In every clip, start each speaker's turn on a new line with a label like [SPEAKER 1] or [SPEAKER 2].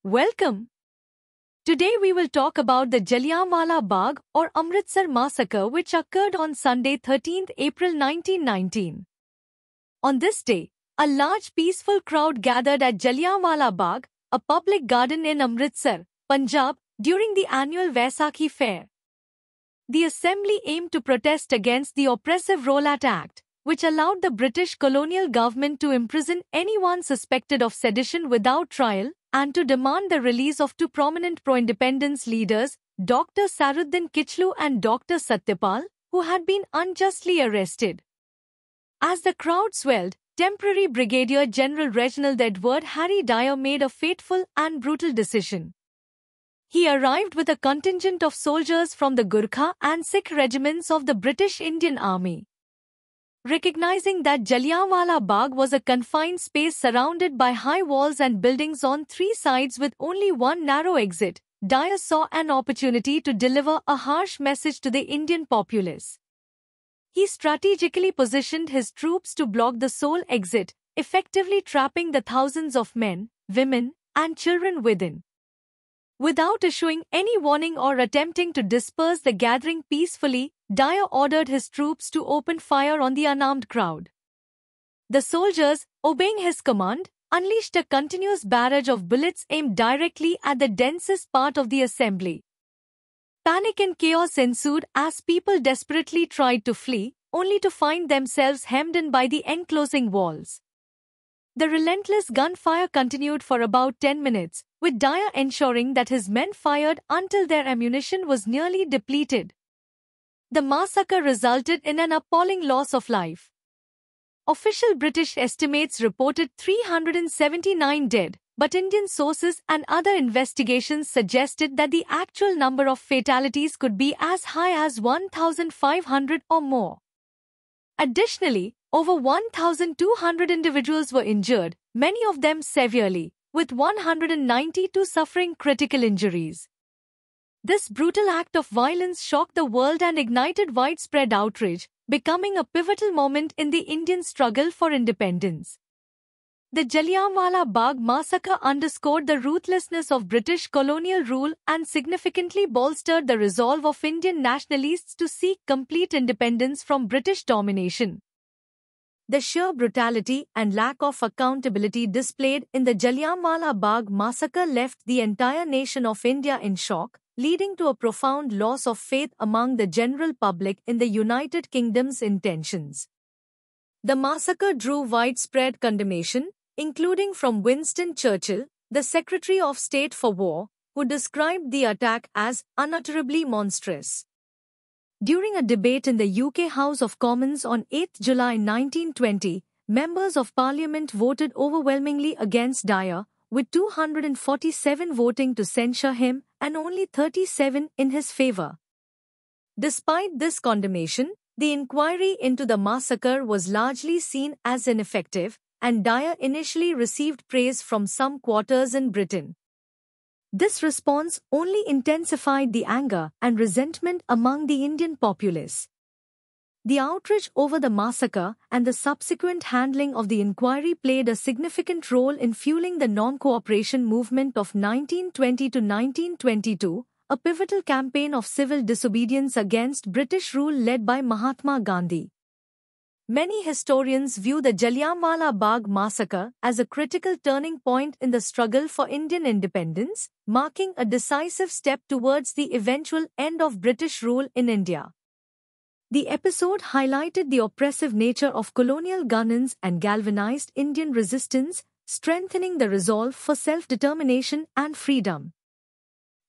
[SPEAKER 1] Welcome. Today we will talk about the Jallianwala Bagh or Amritsar massacre which occurred on Sunday 13th April 1919. On this day, a large peaceful crowd gathered at Jallianwala Bagh, a public garden in Amritsar, Punjab, during the annual Vaisakhi fair. The assembly aimed to protest against the oppressive Rowlatt Act, which allowed the British colonial government to imprison anyone suspected of sedition without trial, and to demand the release of two prominent pro-independence leaders, Dr. Saruddin Kichlu and Dr. Satyapal, who had been unjustly arrested. As the crowd swelled, temporary Brigadier General Reginald Dyer made a fateful and brutal decision. He arrived with a contingent of soldiers from the Gurkha and Sikh regiments of the British Indian Army. Recognizing that Jallianwala Bagh was a confined space surrounded by high walls and buildings on three sides with only one narrow exit, Dyer saw an opportunity to deliver a harsh message to the Indian populace. He strategically positioned his troops to block the sole exit, effectively trapping the thousands of men, women, and children within. Without issuing any warning or attempting to disperse the gathering peacefully, Dyer ordered his troops to open fire on the unarmed crowd. The soldiers, obeying his command, unleashed a continuous barrage of bullets aimed directly at the densest part of the assembly. Panic and chaos ensued as people desperately tried to flee, only to find themselves hemmed in by the enclosing walls. The relentless gunfire continued for about 10 minutes, with Dyer ensuring that his men fired until their ammunition was nearly depleted. The massacre resulted in an appalling loss of life. Official British estimates reported 379 dead, but Indian sources and other investigations suggested that the actual number of fatalities could be as high as 1,500 or more. Additionally, over 1,200 individuals were injured, many of them severely, with 192 suffering critical injuries. This brutal act of violence shocked the world and ignited widespread outrage, becoming a pivotal moment in the Indian struggle for independence. The Jallianwala Bagh massacre underscored the ruthlessness of British colonial rule and significantly bolstered the resolve of Indian nationalists to seek complete independence from British domination. The sheer brutality and lack of accountability displayed in the Jallianwala Bagh massacre left the entire nation of India in shock, leading to a profound loss of faith among the general public in the United Kingdom's intentions. The massacre drew widespread condemnation, including from Winston Churchill, the Secretary of State for War, who described the attack as unutterably monstrous. During a debate in the UK House of Commons on 8 July 1920, members of Parliament voted overwhelmingly against Dyer, with 247 voting to censure him and only 37 in his favour. Despite this condemnation, the inquiry into the massacre was largely seen as ineffective, and Dyer initially received praise from some quarters in Britain. This response only intensified the anger and resentment among the Indian populace. The outrage over the massacre and the subsequent handling of the inquiry played a significant role in fueling the non-cooperation movement of 1920 to 1922, a pivotal campaign of civil disobedience against British rule led by Mahatma Gandhi. Many historians view the Jallianwala Bagh massacre as a critical turning point in the struggle for Indian independence, marking a decisive step towards the eventual end of British rule in India. The episode highlighted the oppressive nature of colonial governance and galvanized Indian resistance, strengthening the resolve for self-determination and freedom.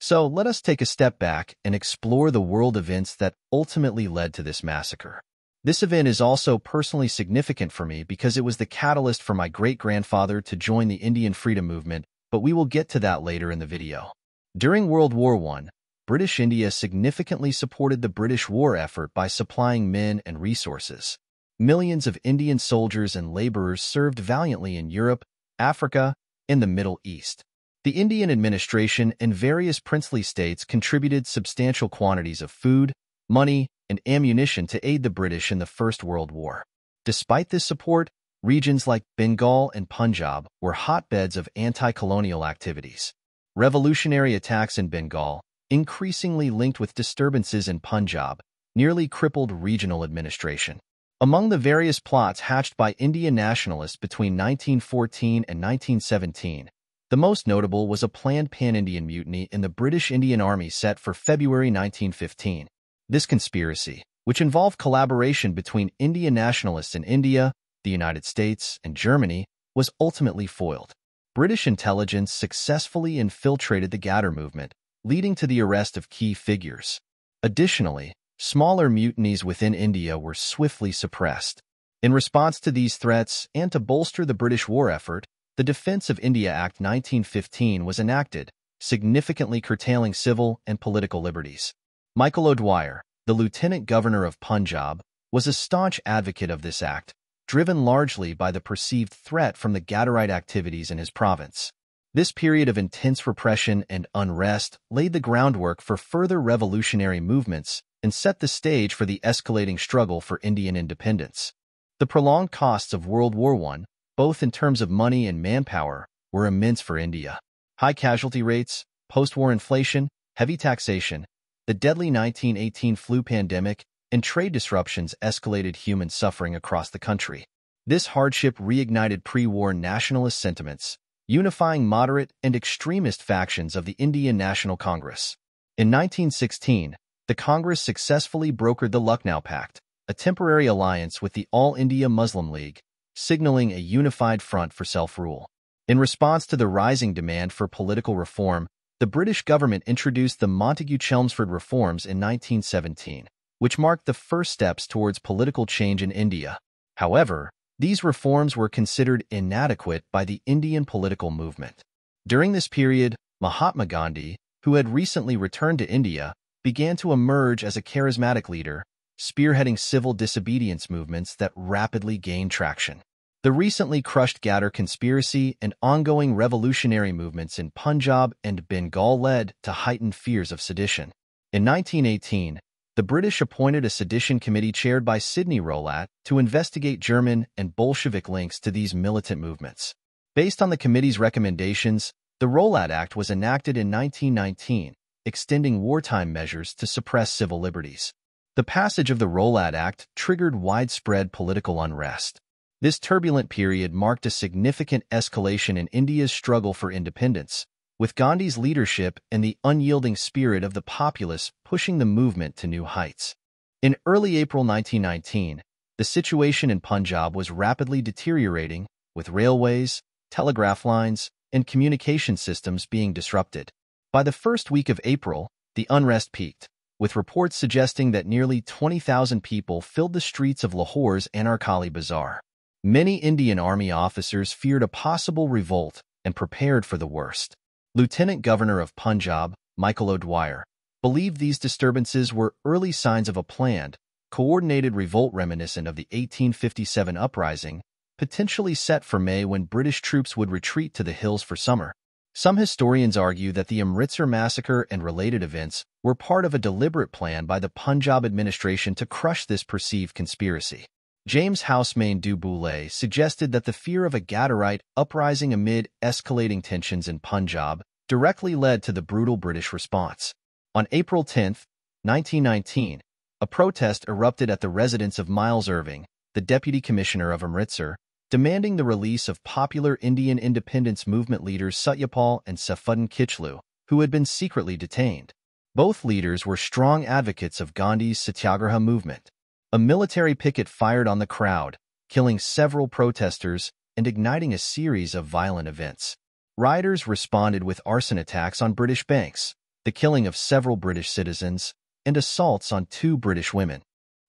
[SPEAKER 2] So let us take a step back and explore the world events that ultimately led to this massacre. This event is also personally significant for me because it was the catalyst for my great-grandfather to join the Indian freedom movement, but we will get to that later in the video. During World War I, British India significantly supported the British war effort by supplying men and resources. Millions of Indian soldiers and laborers served valiantly in Europe, Africa, and the Middle East. The Indian administration and various princely states contributed substantial quantities of food, money, and ammunition to aid the British in the First World War. Despite this support, regions like Bengal and Punjab were hotbeds of anti-colonial activities. Revolutionary attacks in Bengal, increasingly linked with disturbances in Punjab, nearly crippled regional administration. Among the various plots hatched by Indian nationalists between 1914 and 1917, the most notable was a planned pan-Indian mutiny in the British Indian Army set for February 1915. This conspiracy, which involved collaboration between Indian nationalists in India, the United States, and Germany, was ultimately foiled. British intelligence successfully infiltrated the Ghadar movement, leading to the arrest of key figures. Additionally, smaller mutinies within India were swiftly suppressed. In response to these threats and to bolster the British war effort, the Defence of India Act 1915 was enacted, significantly curtailing civil and political liberties. Michael O'Dwyer, the Lieutenant Governor of Punjab, was a staunch advocate of this act, driven largely by the perceived threat from the Ghadarite activities in his province. This period of intense repression and unrest laid the groundwork for further revolutionary movements and set the stage for the escalating struggle for Indian independence. The prolonged costs of World War I, both in terms of money and manpower, were immense for India. High casualty rates, post-war inflation, heavy taxation, the deadly 1918 flu pandemic, and trade disruptions escalated human suffering across the country. This hardship reignited pre-war nationalist sentiments, unifying moderate and extremist factions of the Indian National Congress. In 1916, the Congress successfully brokered the Lucknow Pact, a temporary alliance with the All India Muslim League, signaling a unified front for self-rule. In response to the rising demand for political reform, the British government introduced the Montagu-Chelmsford Reforms in 1917, which marked the first steps towards political change in India. However, these reforms were considered inadequate by the Indian political movement. During this period, Mahatma Gandhi, who had recently returned to India, began to emerge as a charismatic leader, spearheading civil disobedience movements that rapidly gained traction. The recently crushed Ghadar conspiracy and ongoing revolutionary movements in Punjab and Bengal led to heightened fears of sedition. In 1918, the British appointed a sedition committee chaired by Sidney Rowlatt to investigate German and Bolshevik links to these militant movements. Based on the committee's recommendations, the Rowlatt Act was enacted in 1919, extending wartime measures to suppress civil liberties. The passage of the Rowlatt Act triggered widespread political unrest. This turbulent period marked a significant escalation in India's struggle for independence, with Gandhi's leadership and the unyielding spirit of the populace pushing the movement to new heights. In early April 1919, the situation in Punjab was rapidly deteriorating, with railways, telegraph lines, and communication systems being disrupted. By the first week of April, the unrest peaked, with reports suggesting that nearly 20,000 people filled the streets of Lahore's Anarkali Bazaar. Many Indian Army officers feared a possible revolt and prepared for the worst. Lieutenant Governor of Punjab, Michael O'Dwyer, believed these disturbances were early signs of a planned, coordinated revolt reminiscent of the 1857 uprising, potentially set for May when British troops would retreat to the hills for summer. Some historians argue that the Amritsar massacre and related events were part of a deliberate plan by the Punjab administration to crush this perceived conspiracy. James Housemain du Boulay suggested that the fear of a Ghadarite uprising amid escalating tensions in Punjab directly led to the brutal British response. On April 10, 1919, a protest erupted at the residence of Miles Irving, the Deputy Commissioner of Amritsar, demanding the release of popular Indian independence movement leaders Satyapal and Saifuddin Kichlu, who had been secretly detained. Both leaders were strong advocates of Gandhi's Satyagraha movement. A military picket fired on the crowd, killing several protesters and igniting a series of violent events. Rioters responded with arson attacks on British banks, the killing of several British citizens, and assaults on 2 British women.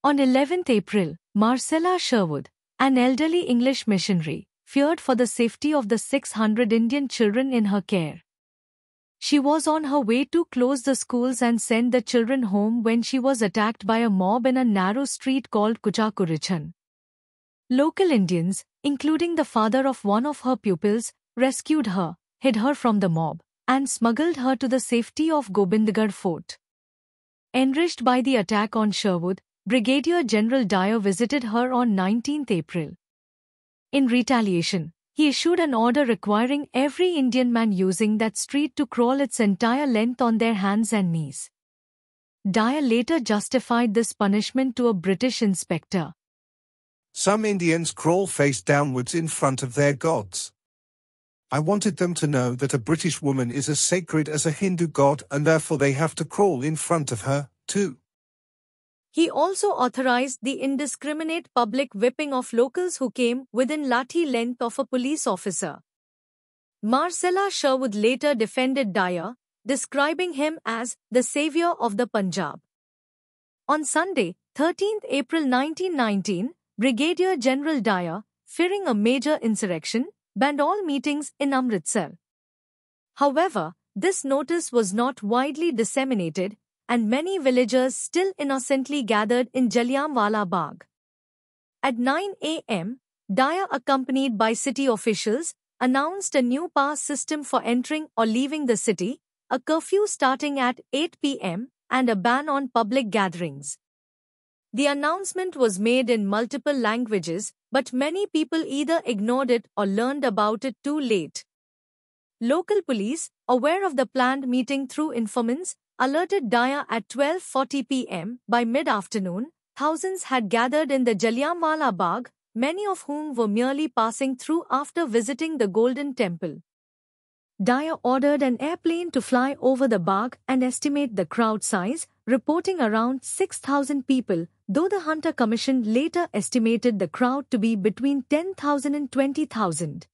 [SPEAKER 1] On 11th April, Marcella Sherwood, an elderly English missionary, feared for the safety of the 600 Indian children in her care. She was on her way to close the schools and send the children home when she was attacked by a mob in a narrow street called Kuchakurichan. Local Indians, including the father of one of her pupils, rescued her, hid her from the mob, and smuggled her to the safety of Gobindgarh Fort. Enraged by the attack on Sherwood, Brigadier General Dyer visited her on 19th April. In retaliation, he issued an order requiring every Indian man using that street to crawl its entire length on their hands and knees. Dyer later justified this punishment to a British inspector.
[SPEAKER 3] Some Indians crawl face downwards in front of their gods. I wanted them to know that a British woman is as sacred as a Hindu god and therefore they have to crawl in front of her, too.
[SPEAKER 1] He also authorized the indiscriminate public whipping of locals who came within lathi length of a police officer. Marcella Sherwood later defended Dyer, describing him as the savior of the Punjab. On Sunday, 13th April 1919, Brigadier General Dyer, fearing a major insurrection, banned all meetings in Amritsar. However, this notice was not widely disseminated, and many villagers still innocently gathered in Jallianwala Bagh. At 9 a.m., Dyer, accompanied by city officials, announced a new pass system for entering or leaving the city, a curfew starting at 8 p.m., and a ban on public gatherings. The announcement was made in multiple languages, but many people either ignored it or learned about it too late. Local police, aware of the planned meeting through informants, alerted Dyer at 12:40 p.m. By mid-afternoon, thousands had gathered in the Jallianwala Bagh, many of whom were merely passing through after visiting the Golden Temple. Dyer ordered an airplane to fly over the Bagh and estimate the crowd size, reporting around 6,000 people, though the Hunter Commission later estimated the crowd to be between 10,000 and 20,000.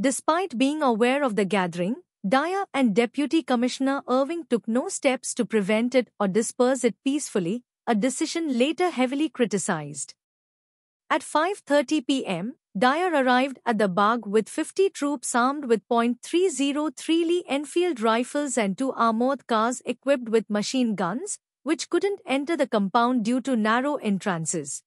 [SPEAKER 1] Despite being aware of the gathering, Dyer and Deputy Commissioner Irving took no steps to prevent it or disperse it peacefully, a decision later heavily criticized. At 5:30 p.m., Dyer arrived at the Bagh with 50 troops armed with .303 Lee Enfield rifles and 2 armored cars equipped with machine guns, which couldn't enter the compound due to narrow entrances.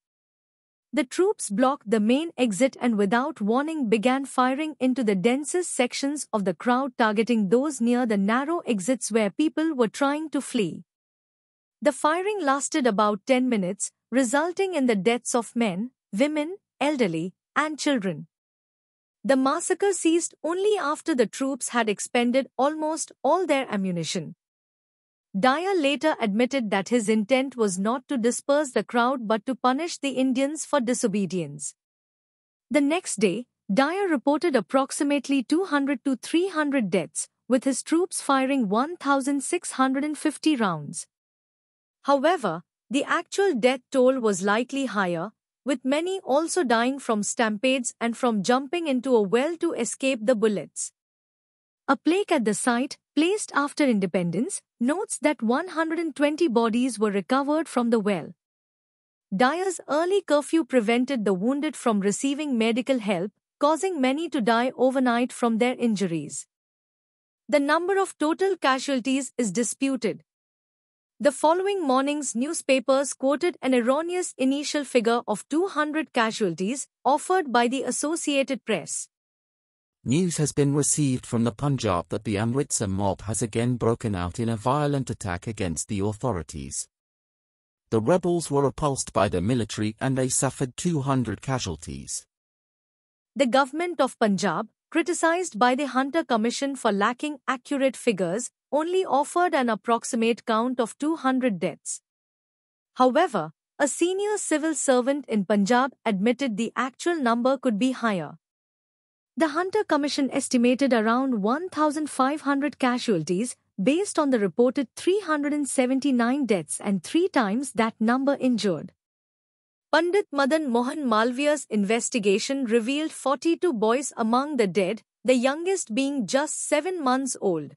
[SPEAKER 1] The troops blocked the main exit and without warning began firing into the densest sections of the crowd, targeting those near the narrow exits where people were trying to flee. The firing lasted about 10 minutes, resulting in the deaths of men, women, elderly, and children. The massacre ceased only after the troops had expended almost all their ammunition. Dyer later admitted that his intent was not to disperse the crowd but to punish the Indians for disobedience. The next day, Dyer reported approximately 200 to 300 deaths, with his troops firing 1,650 rounds. However, the actual death toll was likely higher, with many also dying from stampedes and from jumping into a well to escape the bullets. A plaque at the site, placed after independence, notes that 120 bodies were recovered from the well. Dyer's early curfew prevented the wounded from receiving medical help, causing many to die overnight from their injuries. The number of total casualties is disputed. The following morning's newspapers quoted an erroneous initial figure of 200 casualties, offered by the Associated Press.
[SPEAKER 4] News has been received from the Punjab that the Amritsar mob has again broken out in a violent attack against the authorities. The rebels were repulsed by the military and they suffered 200 casualties.
[SPEAKER 1] The government of Punjab, criticized by the Hunter Commission for lacking accurate figures, only offered an approximate count of 200 deaths. However, a senior civil servant in Punjab admitted the actual number could be higher. The Hunter Commission estimated around 1,500 casualties, based on the reported 379 deaths and 3 times that number injured. Pandit Madan Mohan Malviya's investigation revealed 42 boys among the dead, the youngest being just 7 months old.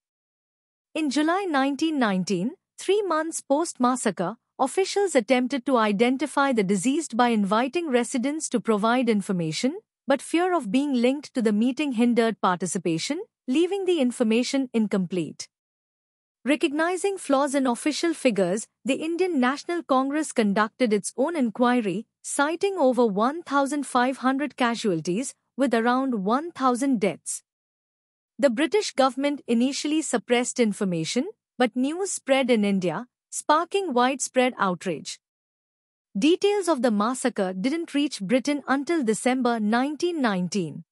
[SPEAKER 1] In July 1919, 3 months post-massacre, officials attempted to identify the deceased by inviting residents to provide information, but fear of being linked to the meeting hindered participation, leaving the information incomplete. Recognizing flaws in official figures, the Indian National Congress conducted its own inquiry, citing over 1,500 casualties, with around 1,000 deaths. The British government initially suppressed information, but news spread in India, sparking widespread outrage. Details of the massacre didn't reach Britain until December 1919.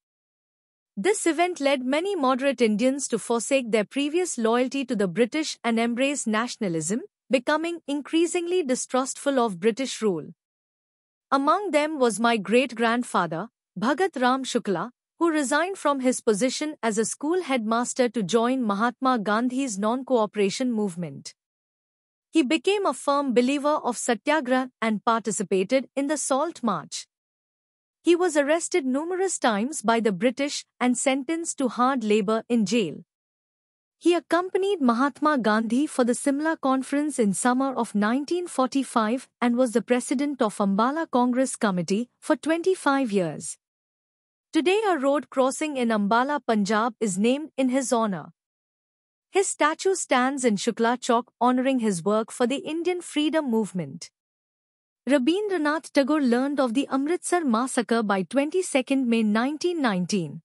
[SPEAKER 1] This event led many moderate Indians to forsake their previous loyalty to the British and embrace nationalism, becoming increasingly distrustful of British rule. Among them was my great-grandfather, Bhagat Ram Shukla, who resigned from his position as a school headmaster to join Mahatma Gandhi's non-cooperation movement. He became a firm believer of Satyagraha and participated in the Salt March. He was arrested numerous times by the British and sentenced to hard labor in jail. He accompanied Mahatma Gandhi for the Simla Conference in summer of 1945 and was the president of Ambala Congress Committee for 25 years. Today a road crossing in Ambala, Punjab is named in his honor. His statue stands in Shukla Chowk honoring his work for the Indian freedom movement. Rabindranath Tagore learned of the Amritsar massacre by 22 May 1919.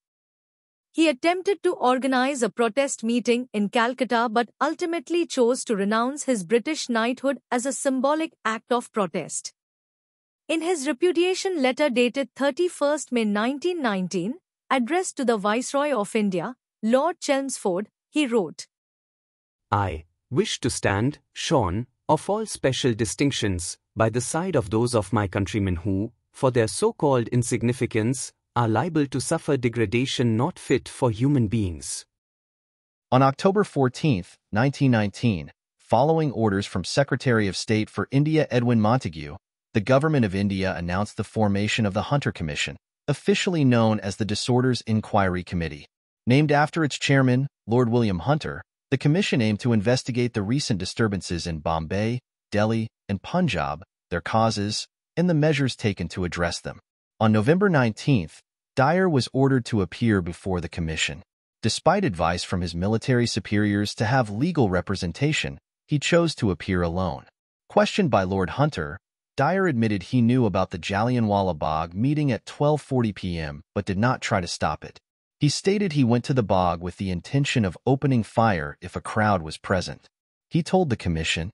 [SPEAKER 1] He attempted to organize a protest meeting in Calcutta but ultimately chose to renounce his British knighthood as a symbolic act of protest. In his repudiation letter dated 31 May 1919, addressed to the Viceroy of India, Lord Chelmsford, he wrote,
[SPEAKER 5] I wish to stand, shorn of all special distinctions, by the side of those of my countrymen who, for their so-called insignificance, are liable to suffer degradation not fit for human beings.
[SPEAKER 2] On October 14, 1919, following orders from Secretary of State for India Edwin Montagu, the Government of India announced the formation of the Hunter Commission, officially known as the Disorders Inquiry Committee. Named after its chairman, Lord William Hunter, the commission aimed to investigate the recent disturbances in Bombay, Delhi, and Punjab, their causes, and the measures taken to address them. On November 19, Dyer was ordered to appear before the commission. Despite advice from his military superiors to have legal representation, he chose to appear alone. Questioned by Lord Hunter, Dyer admitted he knew about the Jallianwala Bagh meeting at 12:40 p.m. but did not try to stop it. He stated he went to the Bagh with the intention of opening fire if a crowd was present. He told the commission,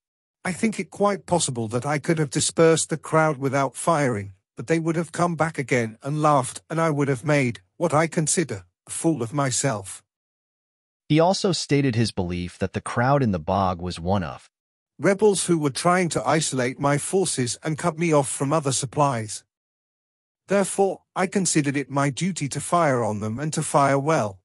[SPEAKER 3] I think it quite possible that I could have dispersed the crowd without firing, but they would have come back again and laughed, and I would have made, what I consider, a fool of myself.
[SPEAKER 2] He also stated his belief that the crowd in the Bagh was one of
[SPEAKER 3] rebels who were trying to isolate my forces and cut me off from other supplies. Therefore, I considered it my duty to fire on them and to fire well.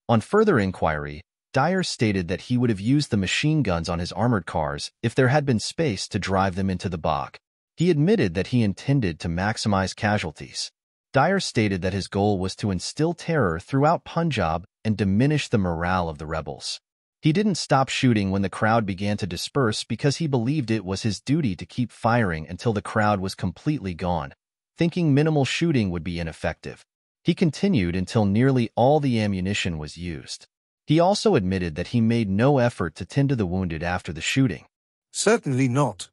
[SPEAKER 2] On further inquiry, Dyer stated that he would have used the machine guns on his armored cars if there had been space to drive them into the Bagh. He admitted that he intended to maximize casualties. Dyer stated that his goal was to instill terror throughout Punjab and diminish the morale of the rebels. He didn't stop shooting when the crowd began to disperse because he believed it was his duty to keep firing until the crowd was completely gone, thinking minimal shooting would be ineffective. He continued until nearly all the ammunition was used. He also admitted that he made no effort to tend to the wounded after the shooting.
[SPEAKER 3] Certainly not.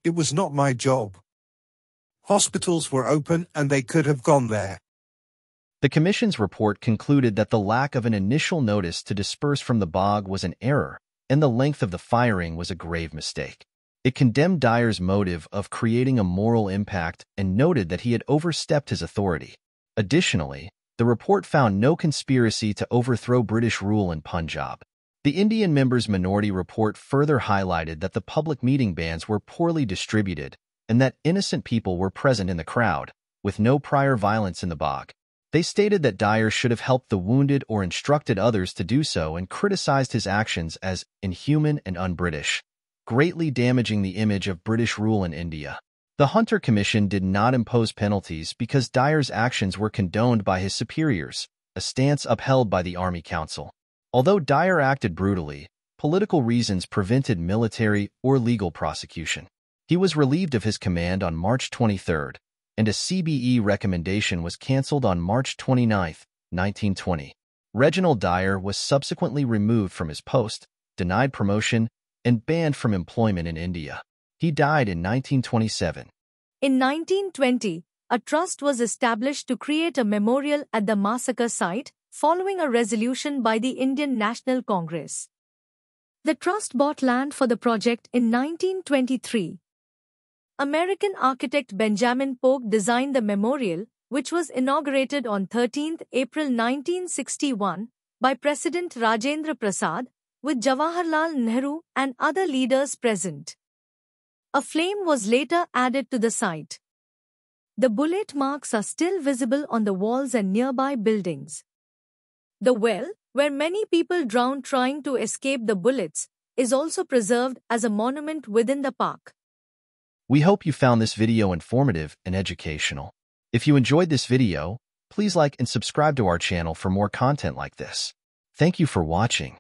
[SPEAKER 3] It was not my job. Hospitals were open and they could have gone there.
[SPEAKER 2] The Commission's report concluded that the lack of an initial notice to disperse from the Bagh was an error, and the length of the firing was a grave mistake. It condemned Dyer's motive of creating a moral impact and noted that he had overstepped his authority. Additionally, the report found no conspiracy to overthrow British rule in Punjab. The Indian members' minority report further highlighted that the public meeting bans were poorly distributed and that innocent people were present in the crowd, with no prior violence in the Bagh. They stated that Dyer should have helped the wounded or instructed others to do so and criticized his actions as inhuman and un-British, greatly damaging the image of British rule in India. The Hunter Commission did not impose penalties because Dyer's actions were condoned by his superiors, a stance upheld by the Army Council. Although Dyer acted brutally, political reasons prevented military or legal prosecution. He was relieved of his command on March 23, and a CBE recommendation was cancelled on March 29, 1920. Reginald Dyer was subsequently removed from his post, denied promotion, and banned from employment in India. He died in 1927.
[SPEAKER 1] In 1920, a trust was established to create a memorial at the massacre site, following a resolution by the Indian National Congress. The trust bought land for the project in 1923. American architect Benjamin Polk designed the memorial, which was inaugurated on 13 April 1961 by President Rajendra Prasad, with Jawaharlal Nehru and other leaders present. A flame was later added to the site. The bullet marks are still visible on the walls and nearby buildings. The well, where many people drowned trying to escape the bullets, is also preserved as a monument within the park.
[SPEAKER 2] We hope you found this video informative and educational. If you enjoyed this video, please like and subscribe to our channel for more content like this. Thank you for watching.